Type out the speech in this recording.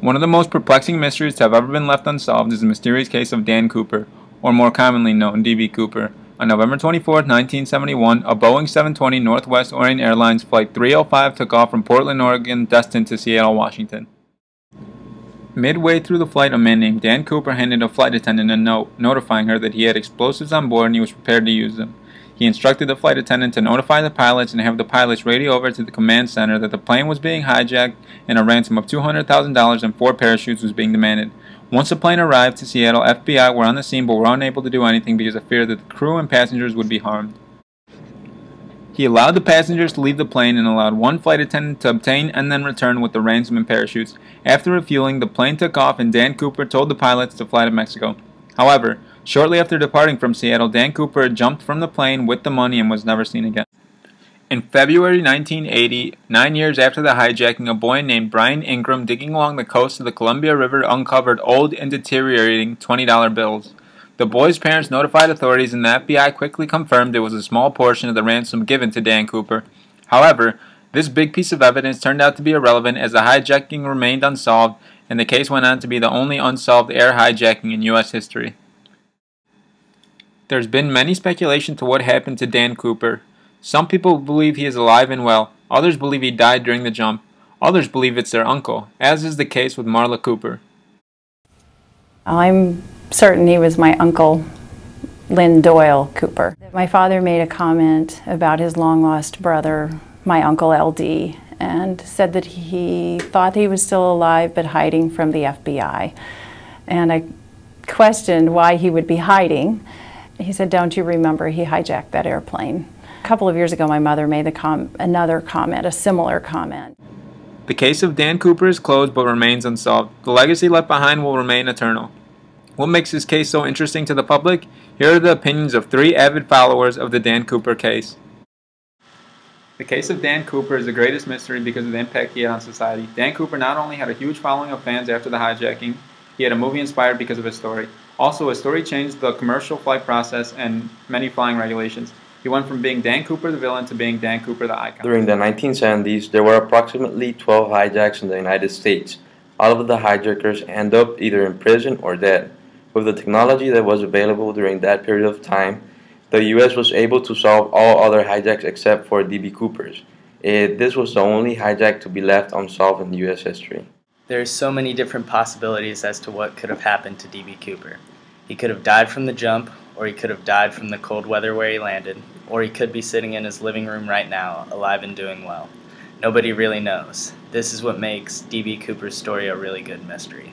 One of the most perplexing mysteries to have ever been left unsolved is the mysterious case of Dan Cooper, or more commonly known, D.B. Cooper. On November 24, 1971, a Boeing 720 Northwest Orient Airlines Flight 305 took off from Portland, Oregon, destined to Seattle, Washington. Midway through the flight, a man named Dan Cooper handed a flight attendant a note notifying her that he had explosives on board and he was prepared to use them. He instructed the flight attendant to notify the pilots and have the pilots radio over to the command center that the plane was being hijacked and a ransom of $200,000 and 4 parachutes was being demanded. Once the plane arrived to Seattle, FBI were on the scene but were unable to do anything because of fear that the crew and passengers would be harmed. He allowed the passengers to leave the plane and allowed one flight attendant to obtain and then return with the ransom and parachutes. After refueling, the plane took off and Dan Cooper told the pilots to fly to Mexico. However, shortly after departing from Seattle, Dan Cooper jumped from the plane with the money and was never seen again. In February 1980, 9 years after the hijacking, a boy named Brian Ingram digging along the coast of the Columbia River uncovered old and deteriorating $20 bills. The boy's parents notified authorities and the FBI quickly confirmed it was a small portion of the ransom given to Dan Cooper. However, this big piece of evidence turned out to be irrelevant as the hijacking remained unsolved and the case went on to be the only unsolved air hijacking in U.S. history. There's been many speculation to what happened to Dan Cooper. Some people believe he is alive and well, others believe he died during the jump, others believe it's their uncle, as is the case with Marla Cooper. I'm certain he was my uncle, Lynn Doyle Cooper. My father made a comment about his long-lost brother, my uncle LD, and said that he thought he was still alive but hiding from the FBI. And I questioned why he would be hiding. He said, "Don't you remember he hijacked that airplane?" A couple of years ago, my mother made another comment, a similar comment. The case of Dan Cooper is closed but remains unsolved. The legacy left behind will remain eternal. What makes this case so interesting to the public? Here are the opinions of 3 avid followers of the Dan Cooper case. The case of Dan Cooper is the greatest mystery because of the impact he had on society. Dan Cooper not only had a huge following of fans after the hijacking, he had a movie inspired because of his story. Also, his story changed the commercial flight process and many flying regulations. He went from being Dan Cooper the villain to being Dan Cooper the icon. During the 1970s, there were approximately 12 hijacks in the United States. All of the hijackers end up either in prison or dead. With the technology that was available during that period of time, the U.S. was able to solve all other hijacks except for D.B. Cooper's. This was the only hijack to be left unsolved in U.S. history. There are so many different possibilities as to what could have happened to D.B. Cooper. He could have died from the jump, or he could have died from the cold weather where he landed, or he could be sitting in his living room right now, alive and doing well. Nobody really knows. This is what makes D.B. Cooper's story a really good mystery.